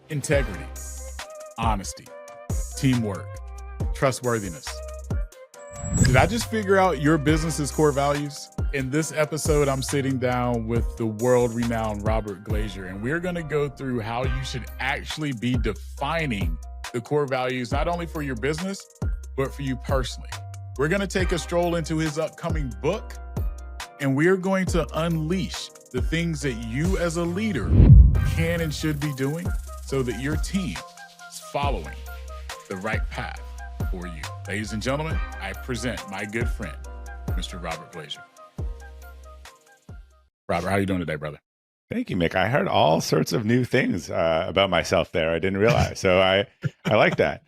Integrity, honesty, teamwork, trustworthiness. Did I just figure out your business's core values? In this episode, I'm sitting down with the world-renowned Robert Glazer, and we're going to go through how you should actually be defining the core values, not only for your business, but for you personally. We're going to take a stroll into his upcoming book, and we're going to unleash the things that you as a leader can and should be doing so that your team is following the right path for you. Ladies and gentlemen, I present my good friend, Mr. Robert Glazer. Robert, how are you doing today, brother? Thank you, Mick. I heard all sorts of new things about myself there. I didn't realize. So I like that.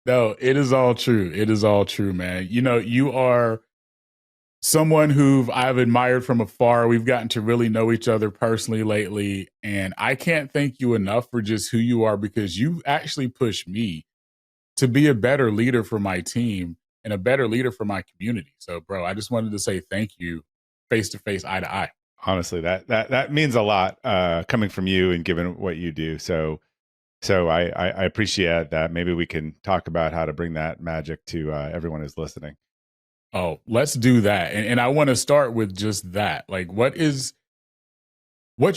No, it is all true. It is all true, man. You know, you are someone who I've admired from afar. We've gotten to really know each other personally lately. And I can't thank you enough for just who you are, because you've actually pushed me to be a better leader for my team and a better leader for my community. So, bro, I just wanted to say thank you face to face, eye to eye. Honestly, that means a lot coming from you and given what you do. So I appreciate that. Maybe we can talk about how to bring that magic to everyone who's listening. Oh, let's do that. And I want to start with just that. Like, what's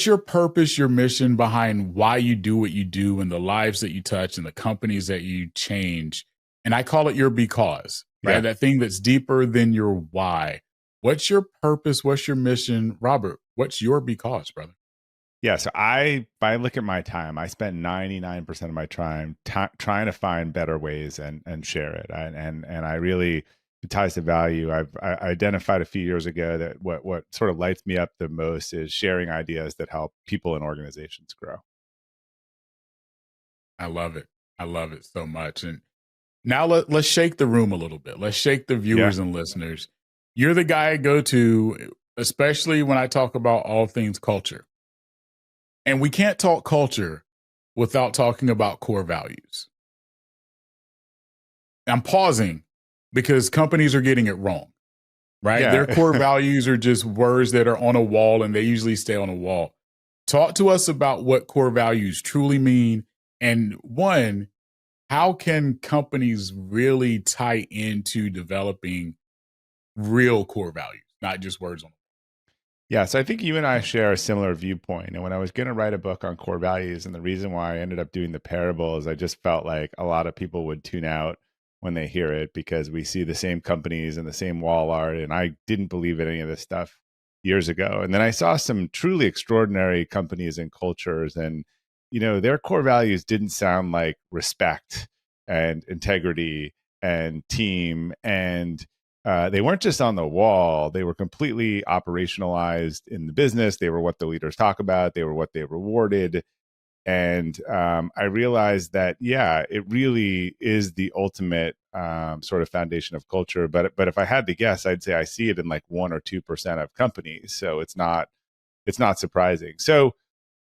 your purpose, your mission behind why you do what you do and the lives that you touch and the companies that you change? And I call it your because, right? Yeah. That thing that's deeper than your why. What's your purpose? What's your mission? Robert, what's your because, brother? Yeah, so if I look at my time, I spend 99% of my time trying to find better ways and share it. And I really, it ties to value. I identified a few years ago that what sort of lights me up the most is sharing ideas that help people and organizations grow. I love it. I love it so much. And now let's shake the room a little bit. Let's shake the viewers and listeners. You're the guy I go to, especially when I talk about all things culture. And we can't talk culture without talking about core values. I'm pausing because companies are getting it wrong, right? Yeah. Their core values are just words that are on a wall, and they usually stay on a wall. Talk to us about what core values truly mean. And one, how can companies really tie into developing real core values, not just words on the wall? Yeah, so I think you and I share a similar viewpoint. And when I was going to write a book on core values, and the reason why I ended up doing the parable is I just felt like a lot of people would tune out when they hear it because we see the same companies and the same wall art. And I didn't believe in any of this stuff years ago. And then I saw some truly extraordinary companies and cultures, and, you know, their core values didn't sound like respect and integrity and team, and they weren't just on the wall. They were completely operationalized in the business. They were what the leaders talk about. They were what they rewarded. And I realized that, yeah, it really is the ultimate sort of foundation of culture. But if I had to guess, I'd say I see it in like 1 or 2% of companies. So it's not surprising. So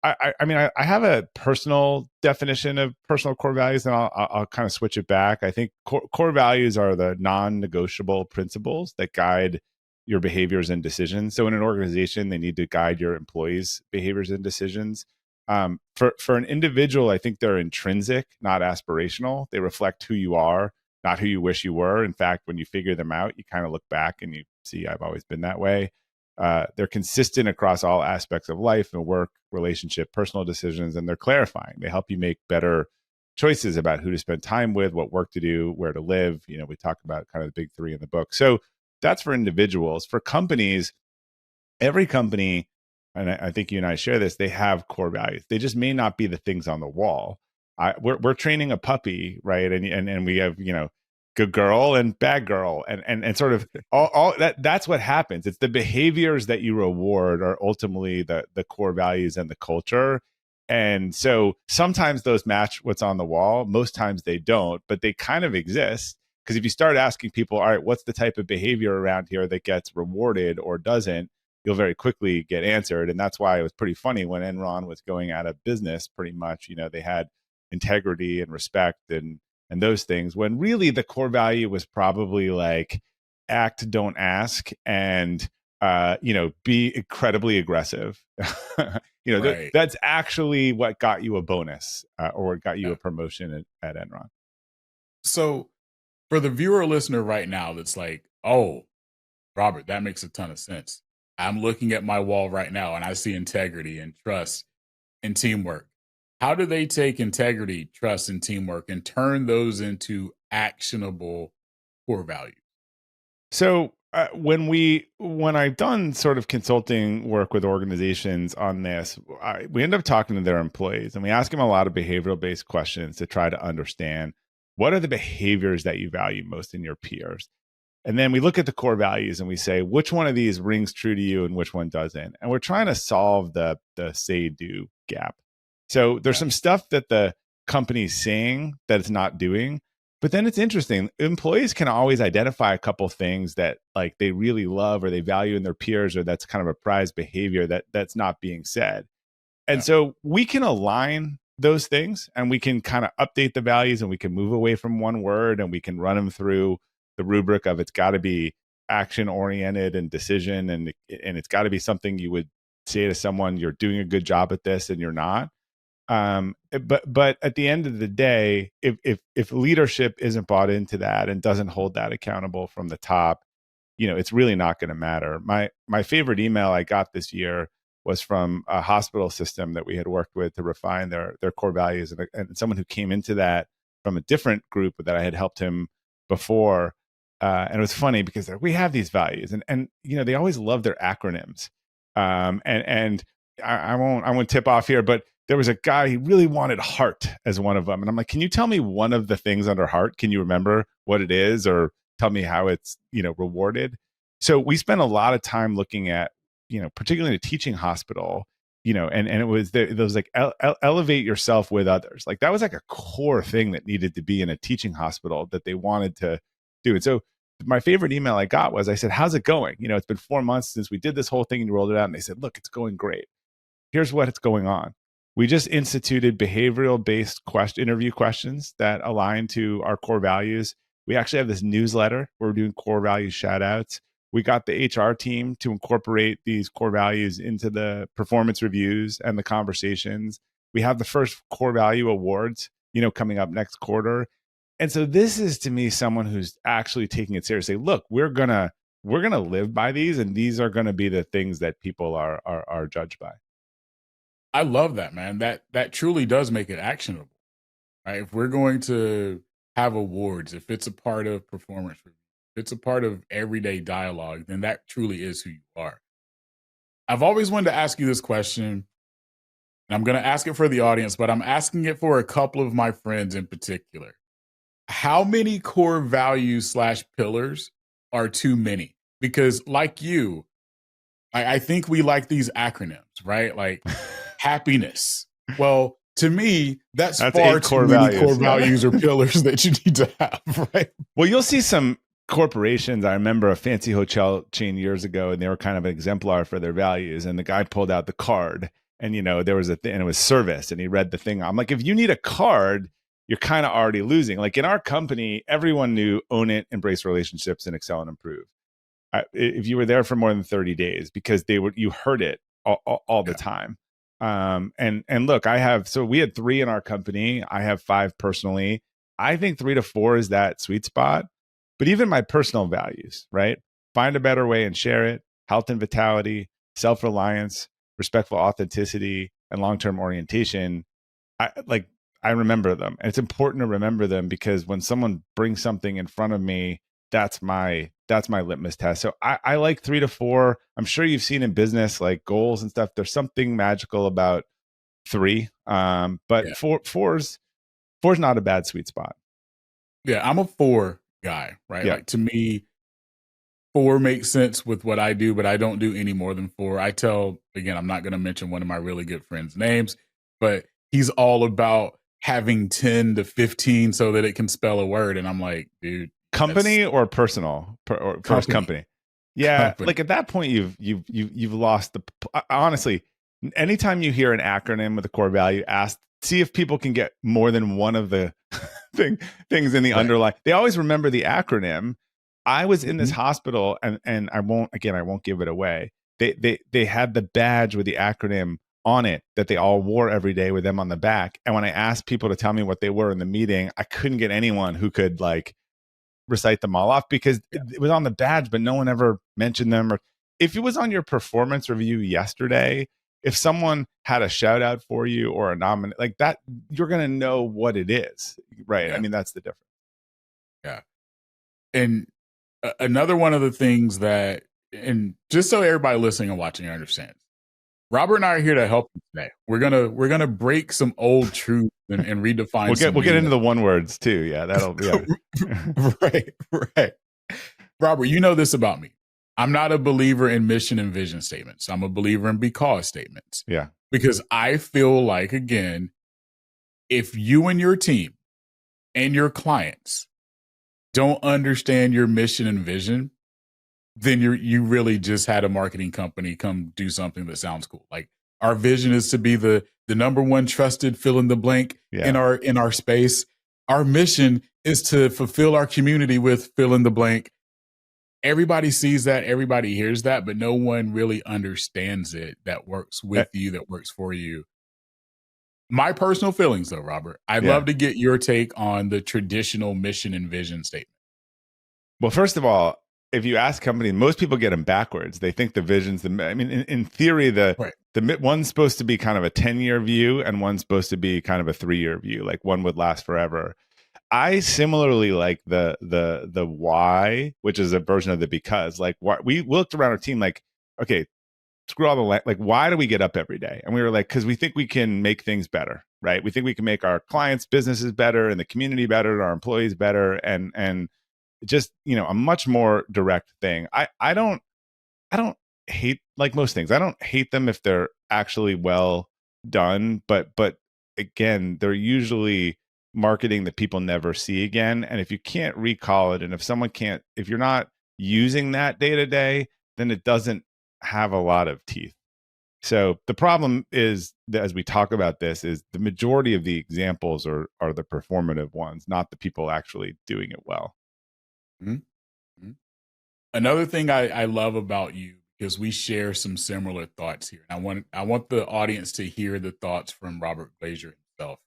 I mean, I have a personal definition of personal core values, and I'll kind of switch it back. I think core values are the non-negotiable principles that guide your behaviors and decisions. So in an organization, they need to guide your employees' behaviors and decisions. For an individual, I think they're intrinsic, not aspirational. They reflect who you are, not who you wish you were. In fact, when you figure them out, you kind of look back and you see, I've always been that way. They're consistent across all aspects of life and work, relationship, personal decisions, and they're clarifying. They help you make better choices about who to spend time with, what work to do, where to live. You know, we talk about kind of the big three in the book. So that's for individuals. For companies, every company, and I think you and I share this, they have core values. They just may not be the things on the wall. We're training a puppy, right? And we have, you know, good girl and bad girl, and sort of all that's what happens. It's the behaviors that you reward are ultimately the core values and the culture. And so sometimes those match what's on the wall. Most times they don't, but they kind of exist. Because if you start asking people, all right, what's the type of behavior around here that gets rewarded or doesn't, you'll very quickly get answered. And that's why it was pretty funny when Enron was going out of business, pretty much, you know, they had integrity and respect and those things, when really the core value was probably like act, don't ask, and, you know, be incredibly aggressive. Right. That's actually what got you a bonus or got you Yeah. a promotion at Enron. So for the viewer or listener right now that's like, oh, Robert, that makes a ton of sense. I'm looking at my wall right now and I see integrity and trust and teamwork. How do they take integrity, trust, and teamwork and turn those into actionable core values? So when I've done sort of consulting work with organizations on this, we end up talking to their employees and we ask them a lot of behavioral based questions to try to understand what are the behaviors that you value most in your peers. And then we look at the core values and we say, which one of these rings true to you and which one doesn't? And we're trying to solve the say do gap. So there's Yeah. some stuff that the company's saying that it's not doing. But then it's interesting. Employees can always identify a couple things that like they really love or they value in their peers, or that's kind of a prized behavior that's not being said. And Yeah. so we can align those things and we can kind of update the values and we can move away from one word and we can run them through the rubric of it's got to be action oriented and decision and it's got to be something you would say to someone, you're doing a good job at this and you're not. But at the end of the day, if leadership isn't bought into that and doesn't hold that accountable from the top, it's really not going to matter. My favorite email I got this year was from a hospital system that we had worked with to refine their core values, and someone who came into that from a different group that I had helped him before. And it was funny because we have these values, and they always love their acronyms. And I won't tip off here, but there was a guy, he really wanted heart as one of them. And I'm like, can you tell me one of the things under heart? Can you remember what it is or tell me how it's, rewarded? So we spent a lot of time looking at, particularly in a teaching hospital, and it was, there was like, elevate yourself with others. Like that was like a core thing that needed to be in a teaching hospital that they wanted to do. And so my favorite email I got was, I said, how's it going? It's been 4 months since we did this whole thing and you rolled it out. And they said, look, it's going great. Here's what's going on. We just instituted behavioral based interview questions that align to our core values. We actually have this newsletter where we're doing core values shout outs. We got the HR team to incorporate these core values into the performance reviews and the conversations. We have the first core value awards, coming up next quarter. And so this is to me someone who's actually taking it seriously. Look, we're gonna live by these, and these are gonna be the things that people are judged by. I love that, man. That truly does make it actionable, right? If we're going to have awards, if it's a part of performance review, if it's a part of everyday dialogue, then that truly is who you are. I've always wanted to ask you this question, and I'm going to ask it for the audience, but I'm asking it for a couple of my friends in particular. How many core values / pillars are too many? Because like you, I think we like these acronyms, right? Like happiness. Well, to me, that's far too many core values or pillars that you need to have, right? Well, you'll see some corporations. I remember a fancy hotel chain years ago, and they were kind of an exemplar for their values. And the guy pulled out the card, and there was a thing, and it was service. And he read the thing. I'm like, if you need a card, you're kind of already losing. Like in our company, everyone knew own it, embrace relationships, and excel and improve. If you were there for more than 30 days, because you heard it all the time. And look, we had 3 in our company. I have 5 personally. I think 3 to 4 is that sweet spot. But even my personal values, right? Find a better way and share it. Health and vitality, self-reliance, respectful authenticity, and long-term orientation. I remember them. And it's important to remember them because when someone brings something in front of me, that's my litmus test. So I like 3 to 4. I'm sure you've seen in business like goals and stuff. There's something magical about 3. But Yeah. four's not a bad sweet spot. Yeah, I'm a 4 guy, right? Yeah. Like to me, 4 makes sense with what I do, but I don't do any more than 4. Again, I'm not going to mention one of my really good friends' names, but he's all about having 10 to 15 so that it can spell a word. And I'm like, dude. Company or personal or first company? Yeah. Company. Like at that point, you've lost honestly, anytime you hear an acronym with a core value, see if people can get more than one of the things in the underlying. They always remember the acronym. I was in this hospital and I won't give it away. They had the badge with the acronym on it that they all wore every day with them on the back. And when I asked people to tell me what they were in the meeting, I couldn't get anyone who could like recite them all off because it was on the badge, but no one ever mentioned them. Or if it was on your performance review yesterday, if someone had a shout out for you or a nominate like that, you're going to know what it is. Right. Yeah. I mean, that's the difference. Yeah. And another one of the things that, and just so everybody listening and watching understands, Robert and I are here to help you today. We're gonna break some old truths and redefine. We'll get into the one words too. Yeah, that'll be right. Robert, you know this about me. I'm not a believer in mission and vision statements. I'm a believer in because statements. Yeah, because I feel like, again, if you and your team and your clients don't understand your mission and vision, then you really just had a marketing company come do something that sounds cool. Like, our vision is to be the number one trusted fill in the blank in our space. Our mission is to fulfill our community with fill in the blank. Everybody sees that, everybody hears that, but no one really understands it that works with you, that works for you. My personal feelings though, Robert, I'd love to get your take on the traditional mission and vision statement. Well, first of all, if you ask companies, most people get them backwards. They think the vision's in theory, the one's supposed to be kind of a 10-year view and one's supposed to be kind of a 3-year view. Like one would last forever. I similarly like the why, which is a version of the because. Like, why, we looked around our team like, okay, screw all the like, why do we get up every day? And we were like, because we think we can make things better, right? We think we can make our clients' businesses better and the community better, our employees better, and just, you know, a much more direct thing. I don't hate, like most things, I don't hate them if they're actually well done, but again, they're usually marketing that people never see again. And if you can't recall it, and if you're not using that day to day, then it doesn't have a lot of teeth. So the problem is that as we talk about this, is the majority of the examples are the performative ones, not the people actually doing it well. Mm-hmm. Another thing I love about you, because we share some similar thoughts here. And I want the audience to hear the thoughts from Robert Glazer himself.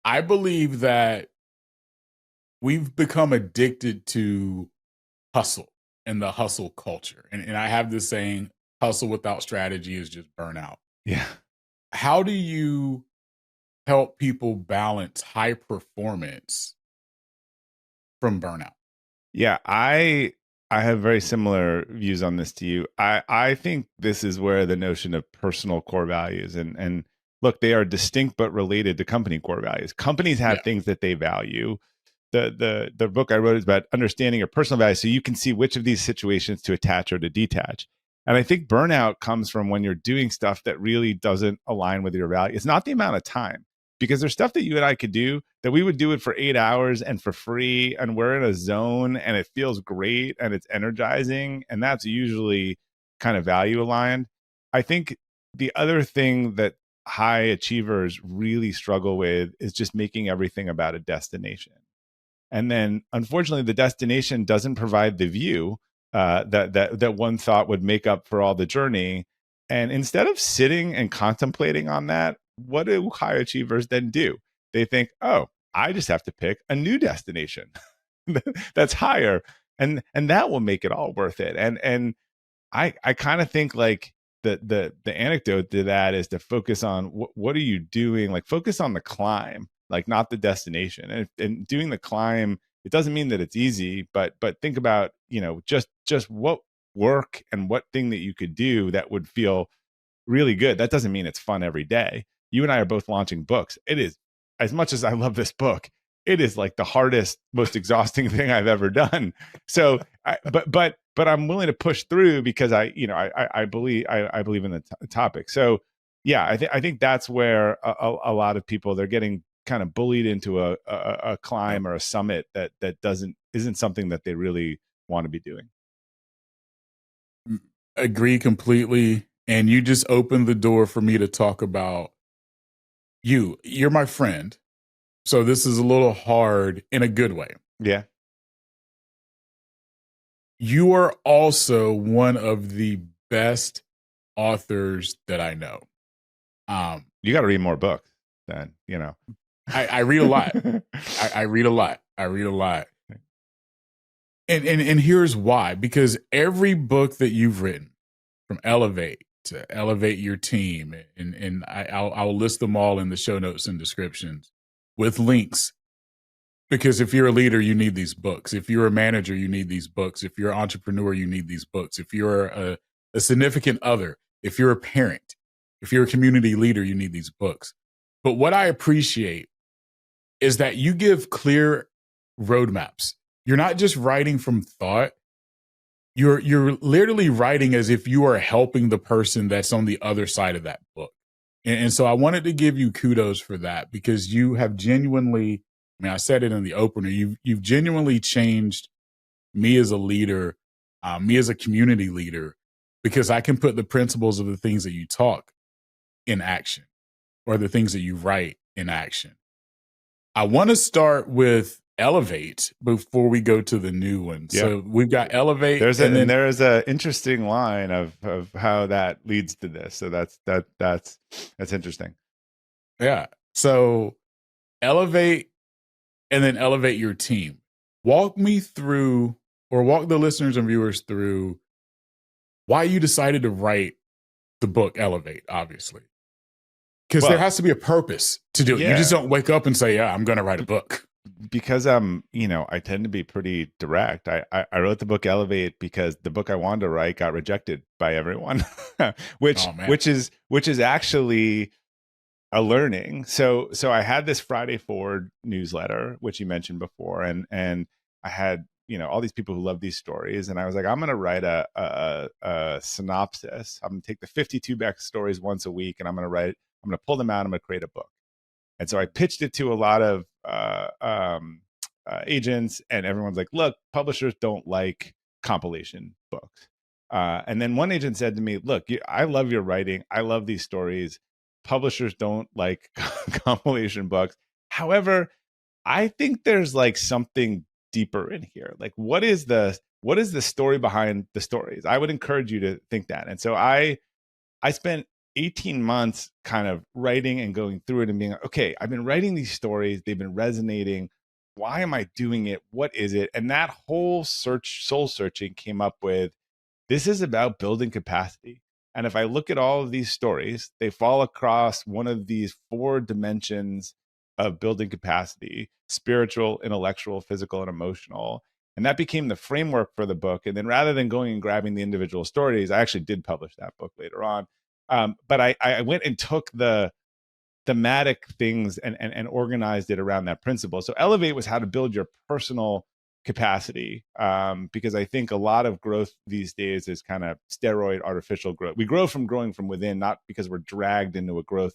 I believe that we've become addicted to hustle and the hustle culture. And I have this saying, hustle without strategy is just burnout. Yeah. How do you help people balance high performance from burnout? Yeah, I have very similar views on this to you. I think this is where the notion of personal core values and look, they are distinct but related to company core values. Companies have things that they value. The book I wrote is about understanding your personal values so you can see which of these situations to attach or to detach. And I think burnout comes from when you're doing stuff that really doesn't align with your value. It's not the amount of time, because there's stuff that you and I could do that we would do it for 8 hours and for free, and we're in a zone and it feels great and it's energizing, and that's usually kind of value aligned. I think the other thing that high achievers really struggle with is just making everything about a destination. And then unfortunately the destination doesn't provide the view that one thought would make up for all the journey. And instead of sitting and contemplating on that, what do high achievers then do? They think, oh, I just have to pick a new destination that's higher, and that will make it all worth it. And I kind of think like the anecdote to that is to focus on what are you doing? Like, focus on the climb, like not the destination. And doing the climb, it doesn't mean that it's easy, but think about, you know, just what work and what thing that you could do that would feel really good. That doesn't mean it's fun every day. You and I are both launching books. It is, as much as I love this book, it is like the hardest, most exhausting thing I've ever done. So, but I'm willing to push through because I believe in the topic. So yeah, I think that's where a lot of people, they're getting kind of bullied into a climb or a summit that isn't something that they really want to be doing. Agree completely. And you just opened the door for me to talk about you. You're my friend. So this is a little hard in a good way. Yeah. You are also one of the best authors that I know. You got to read more books then, you know. I read a lot. I read a lot. I read a lot. And here's why. Because every book that you've written, from Elevate to Elevate Your Team, and I'll list them all in the show notes and descriptions with links. Because if you're a leader, you need these books. If you're a manager, you need these books. If you're an entrepreneur, you need these books. If you're a significant other, if you're a parent, if you're a community leader, you need these books. But what I appreciate is that you give clear roadmaps. You're not just writing from thought. You're literally writing as if you are helping the person that's on the other side of that book. And so I wanted to give you kudos for that, because you have genuinely, I mean, I said it in the opener, you've genuinely changed me as a leader, me as a community leader, because I can put the principles of the things that you talk in action, or the things that you write in action. I want to start with Elevate before we go to the new one. Yeah. So we've got Elevate. There's an interesting line of how that leads to this. So that's interesting. Yeah. So Elevate, and then Elevate Your Team. Walk me through, or walk the listeners and viewers through, why you decided to write the book Elevate, obviously. Because there has to be a purpose to do it. You just don't wake up and say, yeah, I'm going to write a book. Because I tend to be pretty direct. I wrote the book Elevate because the book I wanted to write got rejected by everyone, which is actually a learning. So I had this Friday Forward newsletter, which you mentioned before, and I had all these people who love these stories, and I was like, I'm going to write a synopsis. I'm going to take the 52 best stories once a week, and I'm going to pull them out. I'm going to create a book. And so I pitched it to a lot of agents, and everyone's like, look, publishers don't like compilation books. And then one agent said to me, look, I love your writing. I love these stories. Publishers don't like compilation books. However, I think there's like something deeper in here. Like, what is the story behind the stories? I would encourage you to think that. And so I spent 18 months kind of writing and going through it and being like, okay, I've been writing these stories. They've been resonating. Why am I doing it? What is it? And that whole soul searching came up with, this is about building capacity. And if I look at all of these stories, they fall across one of these 4 dimensions of building capacity: spiritual, intellectual, physical, and emotional. And that became the framework for the book. And then rather than going and grabbing the individual stories, I actually did publish that book later on. But I went and took the thematic things and organized it around that principle. So Elevate was how to build your personal capacity, because I think a lot of growth these days is kind of steroid artificial growth. We grow from growing from within, not because we're dragged into a growth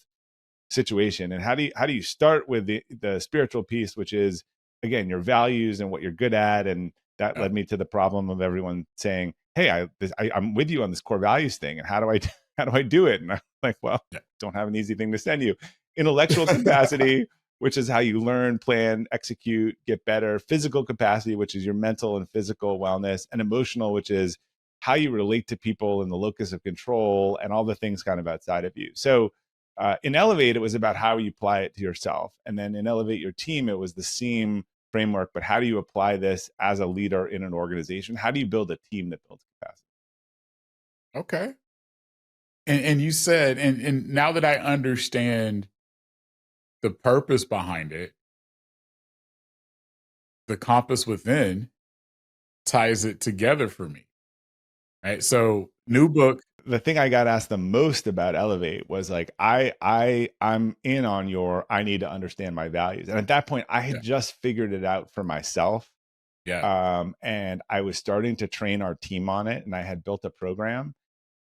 situation. And how do you start with the spiritual piece, which is, again, your values and what you're good at. And that led me to the problem of everyone saying, hey, I'm with you on this core values thing, and how do I do it? And I'm like, well, don't have an easy thing to send you. Intellectual capacity, which is how you learn, plan, execute, get better. Physical capacity, which is your mental and physical wellness. And emotional, which is how you relate to people and the locus of control and all the things kind of outside of you. So in Elevate, it was about how you apply it to yourself. And then in Elevate Your Team, it was the same framework, but how do you apply this as a leader in an organization? How do you build a team that builds capacity? Okay. And you said, and now that I understand the purpose behind it, the compass within ties it together for me. Right. So new book. The thing I got asked the most about Elevate was like, I'm in on your, I need to understand my values. And at that point, I had just figured it out for myself. Yeah. And I was starting to train our team on it, and I had built a program.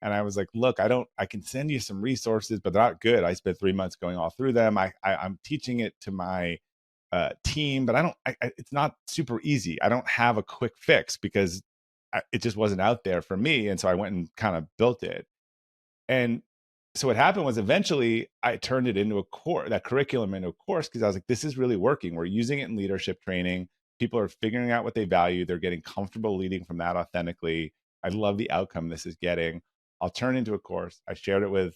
And I was like, look, I can send you some resources, but they're not good. I spent 3 months going all through them. I'm teaching it to my team, but it's not super easy. I don't have a quick fix because it just wasn't out there for me. And so I went and kind of built it. And so what happened was eventually I turned it into that curriculum into a course, because I was like, this is really working. We're using it in leadership training. People are figuring out what they value. They're getting comfortable leading from that authentically. I love the outcome this is getting. I'll turn into a course. I shared it with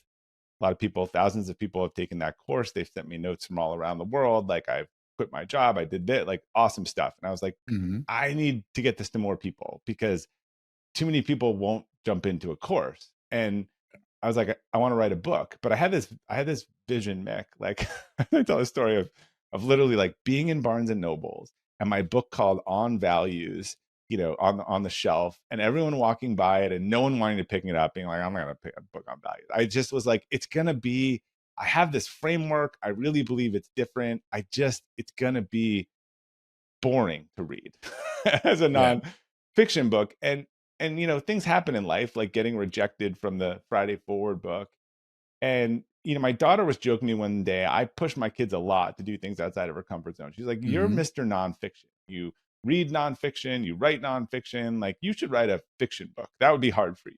a lot of people. Thousands of people have taken that course. They've sent me notes from all around the world. Like, I've quit my job. I did that, like, awesome stuff. And I was like, Mm-hmm. I need to get this to more people because too many people won't jump into a course. And I was like, I want to write a book, but I had this vision, Mick. Like, I tell a story of literally like being in Barnes and Nobles and my book called On Values, on the shelf, and everyone walking by it and no one wanting to pick it up, being like, I'm not gonna pick a book on values. I just was like, I have this framework. I really believe it's different. It's gonna be boring to read as a Yeah. non-fiction book. And things happen in life, like getting rejected from the Friday Forward book. And my daughter was joking to me one day. I push my kids a lot to do things outside of her comfort zone. She's like, you're Mm-hmm. Mr. Nonfiction. You read nonfiction, you write nonfiction. Like, you should write a fiction book. That would be hard for you.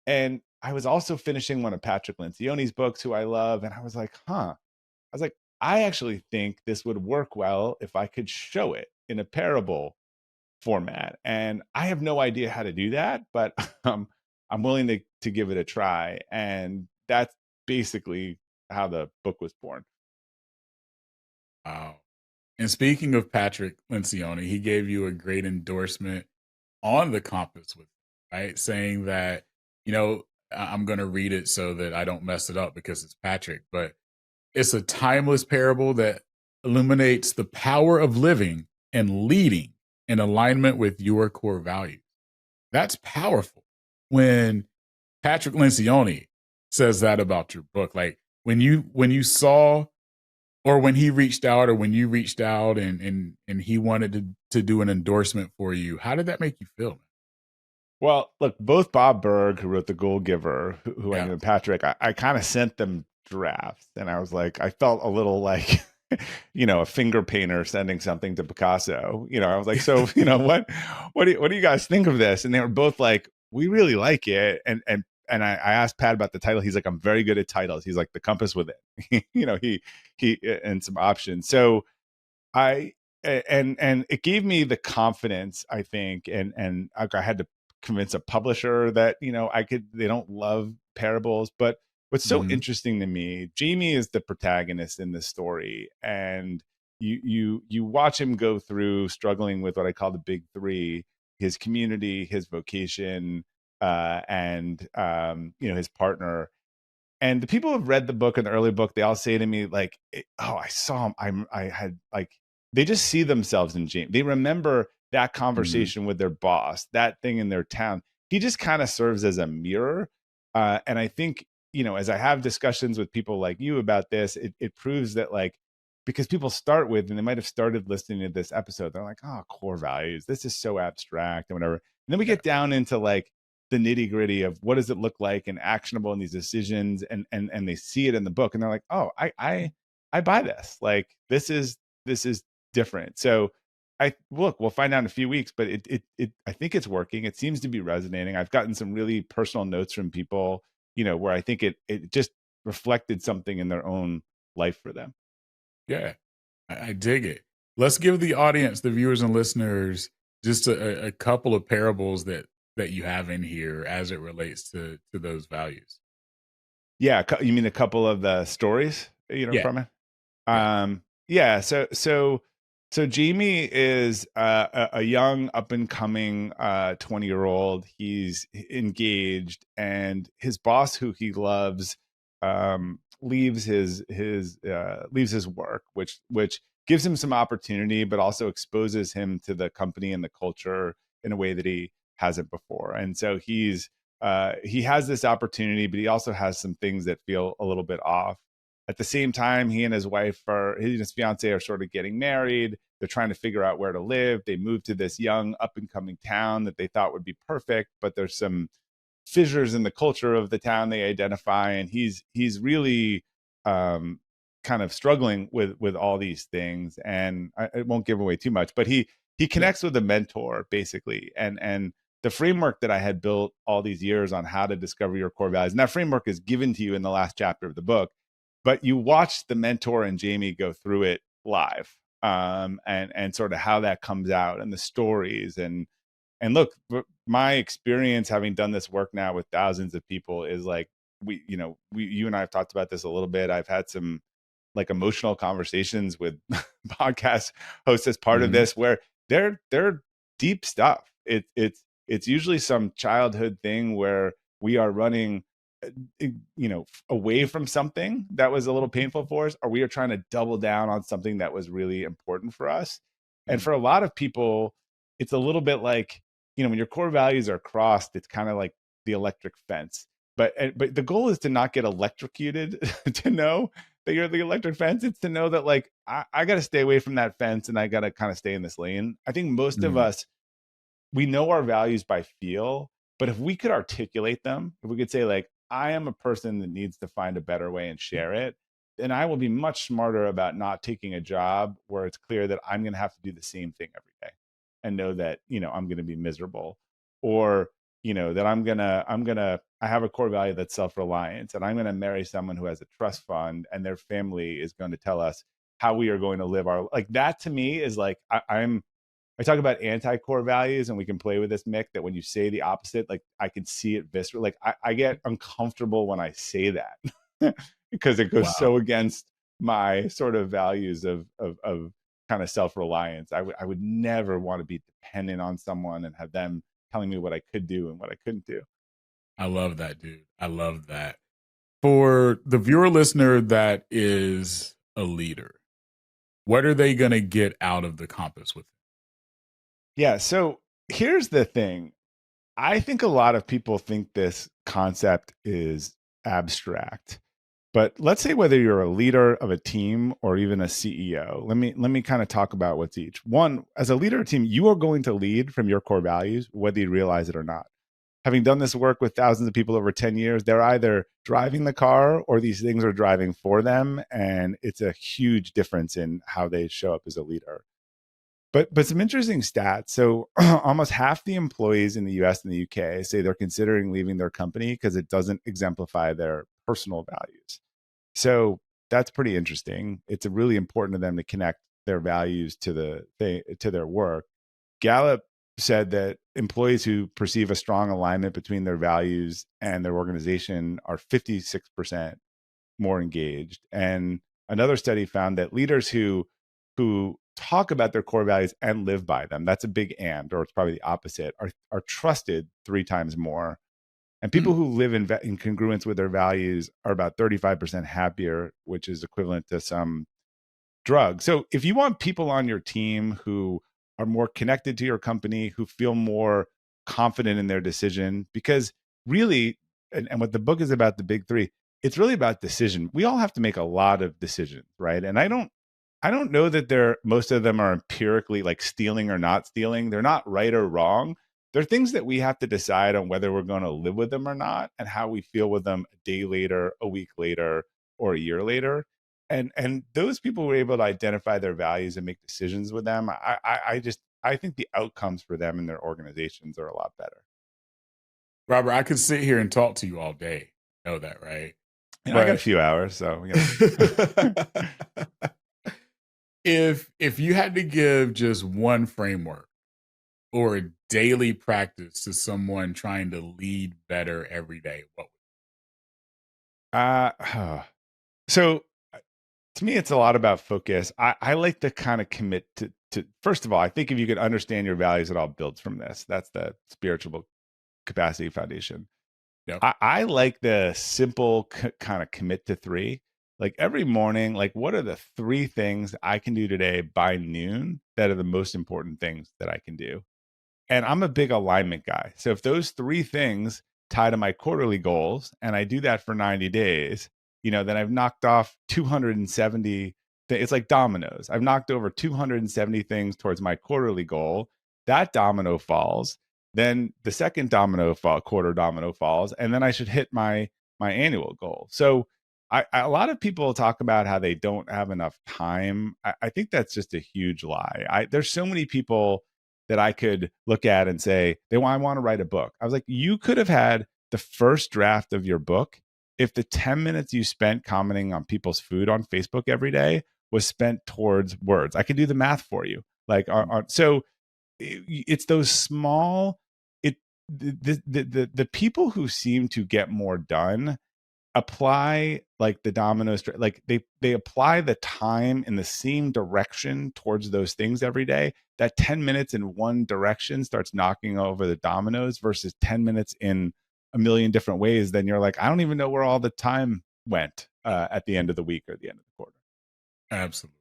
And I was also finishing one of Patrick Lencioni's books, who I love. And I was like, I actually think this would work well if I could show it in a parable format. And I have no idea how to do that, but I'm willing to give it a try. And that's basically how the book was born. Wow. And speaking of Patrick Lencioni, he gave you a great endorsement on the Compass with, right? Saying that, I'm going to read it so that I don't mess it up because it's Patrick, but it's a timeless parable that illuminates the power of living and leading in alignment with your core values. That's powerful. When Patrick Lencioni says that about your book, like when you saw, or when he reached out, or when you reached out and he wanted to do an endorsement for you, how did that make you feel, man? Well, look, both Bob Berg, who wrote The Goal Giver, who I Yeah. knew, and Patrick, I kind of sent them drafts. And I was like, I felt a little like, a finger painter sending something to Picasso. I was like, so, what do you guys think of this? And they were both like, we really like it. And I asked Pat about the title. He's like, I'm very good at titles. He's like, The Compass Within. He and some options. So I and it gave me the confidence, I think, and I had to convince a publisher that they don't love parables. But what's so Mm-hmm. interesting to me, Jamie is the protagonist in this story, and you watch him go through struggling with what I call the big three: his community, his vocation, and his partner. And the people who have read the book and the early book, they all say to me, like, oh, I saw him. I had, like, they just see themselves in James. They remember that Mm-hmm. conversation with their boss, that thing in their town. He just kind of serves as a mirror. And I think, as I have discussions with people like you about this, it proves that, like, because people start with, and they might have started listening to this episode, they're like, oh, core values, this is so abstract and whatever. And then we Yeah. get down into, like, the nitty gritty of what does it look like and actionable in these decisions, and they see it in the book, and they're like, oh, I buy this. Like, this is different. So we'll find out in a few weeks, but it I think it's working. It seems to be resonating. I've gotten some really personal notes from people, where I think it just reflected something in their own life for them. Yeah. I dig it. Let's give the audience, the viewers and listeners, just a couple of parables that you have in here as it relates to those values. Yeah, you mean a couple of the stories, Yeah. from it? Yeah. Yeah. So Jamie is a young up and coming 20-year-old. He's engaged, and his boss, who he loves, leaves his work, which gives him some opportunity, but also exposes him to the company and the culture in a way that he hasn't before. And so he has this opportunity, but he also has some things that feel a little bit off. At the same time, he and his fiance are sort of getting married. They're trying to figure out where to live. They move to this young up and coming town that they thought would be perfect, but there's some fissures in the culture of the town they identify. And he's really kind of struggling with all these things. And I won't give away too much, but he Yeah. connects with a mentor, basically. And the framework that I had built all these years on how to discover your core values, and that framework is given to you in the last chapter of the book, but you watch the mentor and Jamie go through it live, and sort of how that comes out, and the stories, and And look, my experience having done this work now with thousands of people is like, you and I have talked about this a little bit. I've had some like emotional conversations with podcast hosts as part of this, where they're deep stuff. It's usually some childhood thing where we are running away from something that was a little painful for us, or we are trying to double down on something that was really important for us. And for a lot of people, it's a little bit like, when your core values are crossed, it's kind of like the electric fence. But the goal is to not get electrocuted to know that you're the electric fence. It's to know that like, I got to stay away from that fence and I got to kind of stay in this lane. I think most of us, we know our values by feel, but if we could articulate them, if we could say like, I am a person that needs to find a better way and share it, then I will be much smarter about not taking a job where it's clear that I'm going to have to do the same thing every day and know that, I'm going to be miserable, or, that I have a core value that's self-reliance, and I'm going to marry someone who has a trust fund and their family is going to tell us how we are going to live our, like that to me is like, I talk about anti-core values, and we can play with this, Mick, that when you say the opposite, like I can see it viscerally. Like I get uncomfortable when I say that because it goes so against my sort of values of kind of self-reliance. I would never want to be dependent on someone and have them telling me what I could do and what I couldn't do. I love that, dude. I love that. For the viewer listener that is a leader, what are they going to get out of the compass with? Yeah. So here's the thing. I think a lot of people think this concept is abstract, but let's say whether you're a leader of a team or even a CEO, let me kind of talk about what's each. One, as a leader of a team, you are going to lead from your core values, whether you realize it or not. Having done this work with thousands of people over 10 years, they're either driving the car or these things are driving for them. And it's a huge difference in how they show up as a leader. But some interesting stats. So almost half the employees in the US and the UK say they're considering leaving their company because it doesn't exemplify their personal values. So that's pretty interesting. It's really important to them to connect their values to their work. Gallup said that employees who perceive a strong alignment between their values and their organization are 56% more engaged. And another study found that leaders who talk about their core values and live by them, that's a big and, or it's probably the opposite, are trusted 3 times more. And people who live in congruence with their values are about 35% happier, which is equivalent to some drug. So if you want people on your team who are more connected to your company, who feel more confident in their decision, because really, and what the book is about, the big 3, it's really about decision. We all have to make a lot of decisions, right? And I don't know that most of them are empirically like stealing or not stealing. They're not right or wrong. They're things that we have to decide on whether we're going to live with them or not, and how we feel with them a day later, a week later, or a year later. And those people who are able to identify their values and make decisions with them, I think the outcomes for them and their organizations are a lot better. Robert, I could sit here and talk to you all day. You know that, right? I got a few hours, so If you had to give just one framework or a daily practice to someone trying to lead better every day, what would so to me, it's a lot about focus. I like to kind of commit to first of all, I think if you can understand your values, it all builds from this. That's the spiritual capacity foundation. Yep. I like the simple kind of commit to 3. Like every morning, like what are the 3 things I can do today by noon that are the most important things that I can do? And I'm a big alignment guy. So if those 3 things tie to my quarterly goals and I do that for 90 days, then I've knocked off 270. It's like dominoes. I've knocked over 270 things towards my quarterly goal. That domino falls. Then the second quarter domino falls, and then I should hit my annual goal. So a lot of people talk about how they don't have enough time. I think that's just a huge lie. There's so many people that I could look at and say, I want to write a book. I was like, you could have had the first draft of your book if the 10 minutes you spent commenting on people's food on Facebook every day was spent towards words. I could do the math for you. So it's those small, the people who seem to get more done apply like the dominoes, like they apply the time in the same direction towards those things every day. That 10 minutes in one direction starts knocking over the dominoes versus 10 minutes in a million different ways. Then you're like, I don't even know where all the time went at the end of the week or the end of the quarter. Absolutely.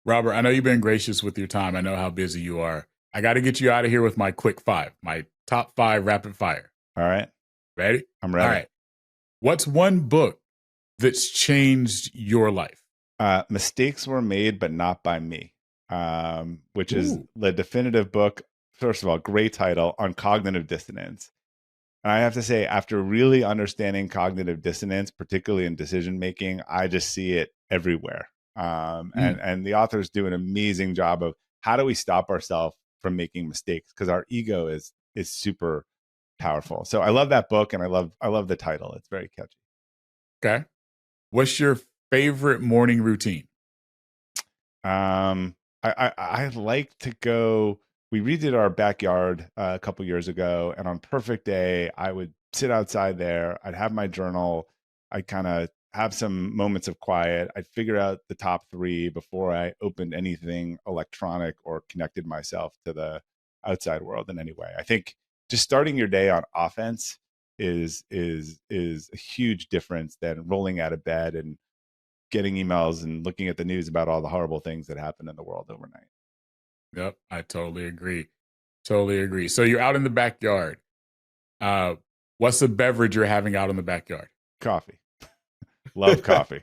Robert, I know you've been gracious with your time. I know how busy you are. I got to get you out of here with my quick 5, my top 5 rapid fire. All right. Ready? I'm ready. All right. What's one book that's changed your life? Mistakes Were Made, but Not by Me, which is the definitive book. First of all, great title, on cognitive dissonance. And I have to say, after really understanding cognitive dissonance, particularly in decision making, I just see it everywhere. And the authors do an amazing job of how do we stop ourselves from making mistakes, because our ego is super powerful. So I love that book, and I love the title. It's very catchy. Okay. What's your favorite morning routine? I like to go. We redid our backyard a couple years ago, and on perfect day, I would sit outside there. I'd have my journal. I'd kind of have some moments of quiet. I'd figure out the top 3 before I opened anything electronic or connected myself to the outside world in any way. I think just starting your day on offense is a huge difference than rolling out of bed and getting emails and looking at the news about all the horrible things that happen in the world overnight. Yep, I totally agree. Totally agree. So you're out in the backyard. What's the beverage you're having out in the backyard? Coffee. Love coffee.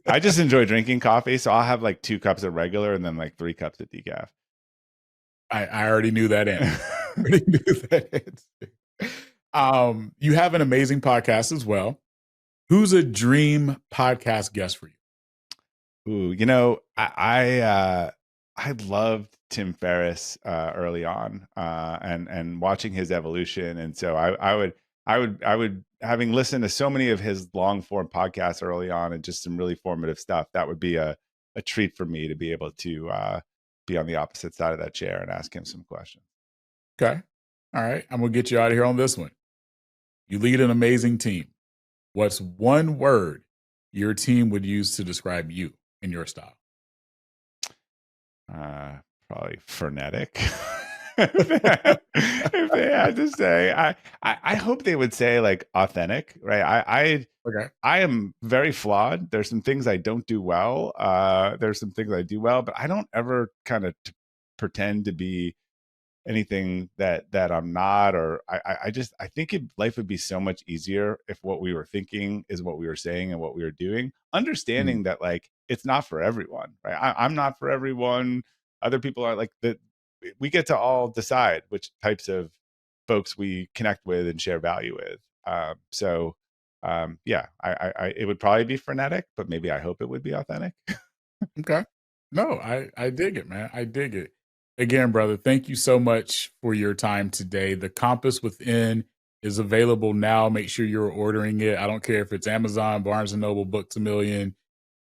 I just enjoy drinking coffee, so I'll have like 2 cups of regular and then like 3 cups of decaf. I already knew that answer. You have an amazing podcast as well. Who's a dream podcast guest for you? Ooh, I loved Tim Ferriss early on, and watching his evolution, and so I would, having listened to so many of his long form podcasts early on and just some really formative stuff, that would be a treat for me to be able to be on the opposite side of that chair and ask him some questions. Okay. All right. I'm going to get you out of here on this one. You lead an amazing team. What's one word your team would use to describe you in your style? Probably frenetic. if they had to say, I hope they would say like authentic, right? I am very flawed. There's some things I don't do well. There's some things I do well, but I don't ever kind of pretend to be anything that I'm not, or I think life would be so much easier if what we were thinking is what we were saying and what we were doing, understanding that like it's not for everyone, right? I'm not for everyone. Other people are like that. We get to all decide which types of folks we connect with and share value with. Yeah, it would probably be frenetic, but maybe I hope it would be authentic. Okay. No, I dig it, man. I dig it. Again, brother, thank you so much for your time today. The Compass Within is available now. Make sure you're ordering it. I don't care if it's Amazon, Barnes & Noble, Books A Million.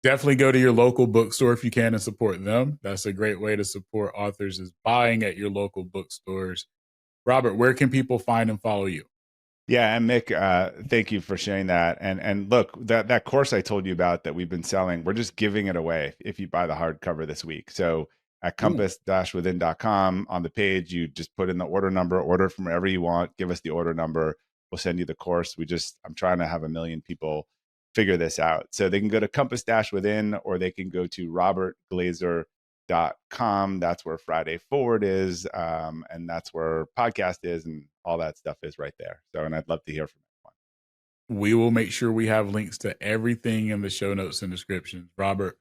Definitely go to your local bookstore if you can and support them. That's a great way to support authors, is buying at your local bookstores. Robert, where can people find and follow you? Yeah, and Mick, thank you for sharing that. And look, that course I told you about that we've been selling, we're just giving it away if you buy the hardcover this week. So at compass-within.com, on the page, you just put in the order number, order from wherever you want, give us the order number, we'll send you the course. I'm trying to have 1 million people figure this out. So they can go to compass-within, or they can go to robertglazer.com. That's where Friday Forward is, and that's where podcast is, and all that stuff is right there. So, and I'd love to hear from everyone. We will make sure we have links to everything in the show notes and descriptions. Robert,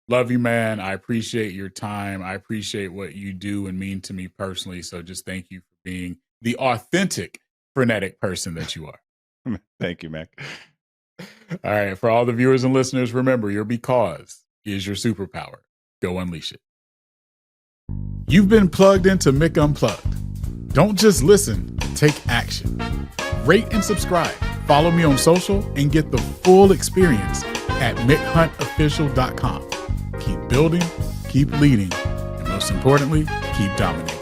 love you, man. I appreciate your time. I appreciate what you do and mean to me personally. So just thank you for being the authentic, frenetic person that you are. Thank you, Mick. All right. For all the viewers and listeners, remember, your because is your superpower. Go unleash it. You've been plugged into Mick Unplugged. Don't just listen, take action. Rate and subscribe. Follow me on social and get the full experience at mickhuntofficial.com. Keep building, keep leading, and most importantly, keep dominating.